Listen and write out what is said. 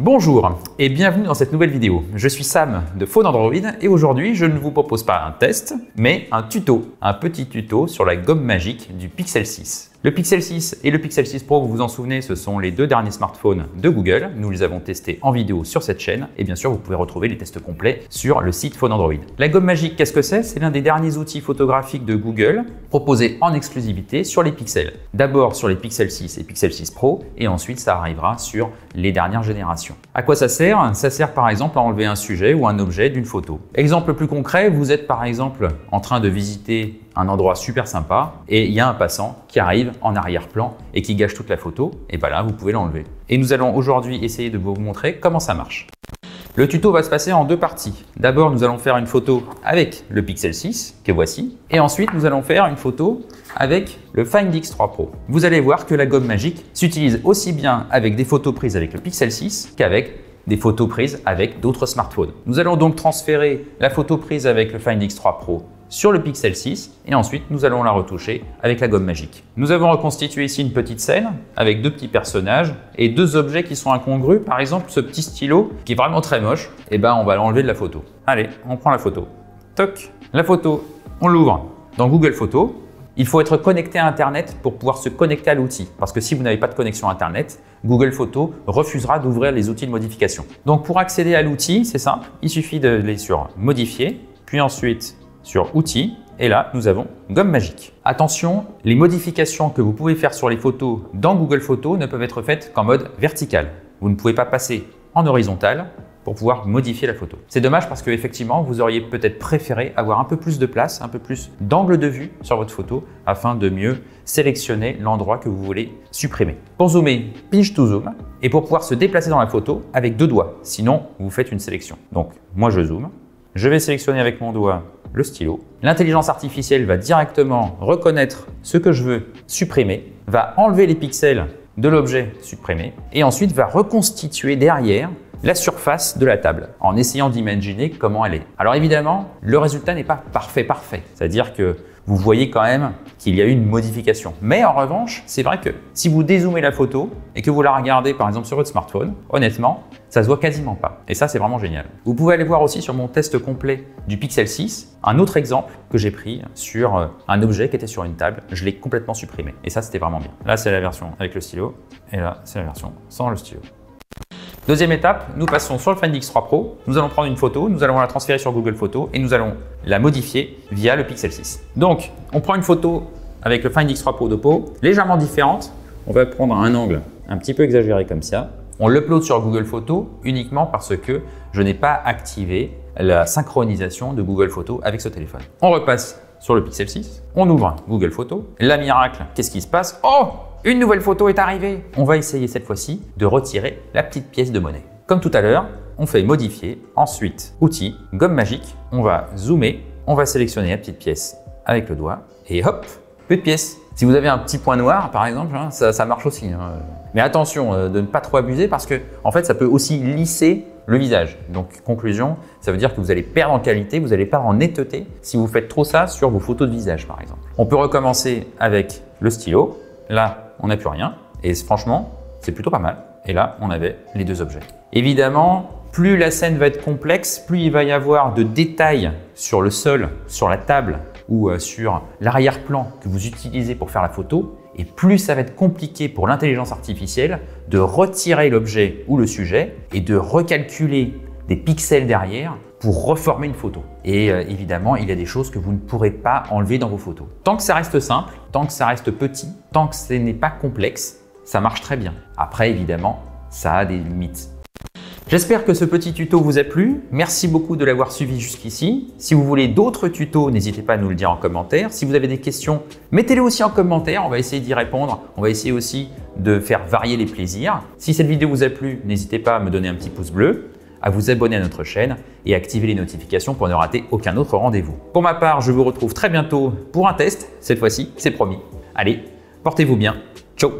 Bonjour et bienvenue dans cette nouvelle vidéo. Je suis Sam de Phone Android et aujourd'hui je ne vous propose pas un test mais un tuto, un petit tuto sur la gomme magique du Pixel 6. Le Pixel 6 et le Pixel 6 Pro, vous vous en souvenez, ce sont les deux derniers smartphones de Google. Nous les avons testés en vidéo sur cette chaîne et bien sûr vous pouvez retrouver les tests complets sur le site Phone Android. La gomme magique, qu'est-ce que c'est? C'est l'un des derniers outils photographiques de Google proposés en exclusivité sur les pixels. D'abord sur les Pixel 6 et Pixel 6 Pro et ensuite ça arrivera sur les dernières générations. À quoi ça sert? Ça sert par exemple à enlever un sujet ou un objet d'une photo. Exemple plus concret, vous êtes par exemple en train de visiter un endroit super sympa et il y a un passant qui arrive en arrière-plan et qui gâche toute la photo, et bien là vous pouvez l'enlever. Et nous allons aujourd'hui essayer de vous montrer comment ça marche. Le tuto va se passer en deux parties. D'abord nous allons faire une photo avec le Pixel 6 que voici et ensuite nous allons faire une photo avec le Find X3 Pro. Vous allez voir que la gomme magique s'utilise aussi bien avec des photos prises avec le Pixel 6 qu'avec des photos prises avec d'autres smartphones. Nous allons donc transférer la photo prise avec le Find X3 Pro sur le Pixel 6 et ensuite nous allons la retoucher avec la gomme magique. Nous avons reconstitué ici une petite scène avec deux petits personnages et deux objets qui sont incongrus. Par exemple, ce petit stylo qui est vraiment très moche, et ben on va l'enlever de la photo. Allez, on prend la photo. Toc, la photo, on l'ouvre dans Google Photos. Il faut être connecté à Internet pour pouvoir se connecter à l'outil. Parce que si vous n'avez pas de connexion Internet, Google Photos refusera d'ouvrir les outils de modification. Donc pour accéder à l'outil, c'est simple. Il suffit d'aller sur Modifier, puis ensuite sur Outils. Et là, nous avons Gomme magique. Attention, les modifications que vous pouvez faire sur les photos dans Google Photos ne peuvent être faites qu'en mode vertical. Vous ne pouvez pas passer en horizontal pour pouvoir modifier la photo. C'est dommage parce qu'effectivement, vous auriez peut-être préféré avoir un peu plus de place, un peu plus d'angle de vue sur votre photo afin de mieux sélectionner l'endroit que vous voulez supprimer. Pour zoomer, pinch to zoom et pour pouvoir se déplacer dans la photo avec deux doigts. Sinon, vous faites une sélection. Donc, moi je zoome. Je vais sélectionner avec mon doigt le stylo. L'intelligence artificielle va directement reconnaître ce que je veux supprimer, va enlever les pixels de l'objet supprimé et ensuite va reconstituer derrière la surface de la table en essayant d'imaginer comment elle est. Alors évidemment, le résultat n'est pas parfait. C'est-à-dire que vous voyez quand même qu'il y a eu une modification. Mais en revanche, c'est vrai que si vous dézoomez la photo et que vous la regardez par exemple sur votre smartphone, honnêtement, ça se voit quasiment pas. Et ça, c'est vraiment génial. Vous pouvez aller voir aussi sur mon test complet du Pixel 6, un autre exemple que j'ai pris sur un objet qui était sur une table. Je l'ai complètement supprimé. Et ça, c'était vraiment bien. Là, c'est la version avec le stylo. Et là, c'est la version sans le stylo. Deuxième étape, nous passons sur le Find X3 Pro. Nous allons prendre une photo, nous allons la transférer sur Google Photos et nous allons la modifier via le Pixel 6. Donc, on prend une photo avec le Find X3 Pro d'Oppo, légèrement différente. On va prendre un angle un petit peu exagéré comme ça. On l'upload sur Google Photos uniquement parce que je n'ai pas activé la synchronisation de Google Photos avec ce téléphone. On repasse sur le Pixel 6, on ouvre Google Photos. La miracle, qu'est-ce qui se passe? Oh! Une nouvelle photo est arrivée. On va essayer cette fois-ci de retirer la petite pièce de monnaie. Comme tout à l'heure, on fait modifier, ensuite outils, gomme magique, on va zoomer, on va sélectionner la petite pièce avec le doigt et hop, plus de pièce. Si vous avez un petit point noir par exemple, ça marche aussi. Mais attention de ne pas trop abuser parce que en fait ça peut aussi lisser le visage. Donc conclusion, ça veut dire que vous allez perdre en qualité, vous allez perdre en netteté si vous faites trop ça sur vos photos de visage par exemple. On peut recommencer avec le stylo. Là, on n'a plus rien et franchement, c'est plutôt pas mal. Et là, on avait les deux objets. Évidemment, plus la scène va être complexe, plus il va y avoir de détails sur le sol, sur la table ou sur l'arrière-plan que vous utilisez pour faire la photo et plus ça va être compliqué pour l'intelligence artificielle de retirer l'objet ou le sujet et de recalculer des pixels derrière pour reformer une photo. Et évidemment, il y a des choses que vous ne pourrez pas enlever dans vos photos. Tant que ça reste simple, tant que ça reste petit, tant que ce n'est pas complexe, ça marche très bien. Après, évidemment, ça a des limites. J'espère que ce petit tuto vous a plu. Merci beaucoup de l'avoir suivi jusqu'ici. Si vous voulez d'autres tutos, n'hésitez pas à nous le dire en commentaire. Si vous avez des questions, mettez-les aussi en commentaire. On va essayer d'y répondre. On va essayer aussi de faire varier les plaisirs. Si cette vidéo vous a plu, n'hésitez pas à me donner un petit pouce bleu, à vous abonner à notre chaîne et activer les notifications pour ne rater aucun autre rendez-vous. Pour ma part, je vous retrouve très bientôt pour un test. Cette fois-ci, c'est promis. Allez, portez-vous bien. Ciao!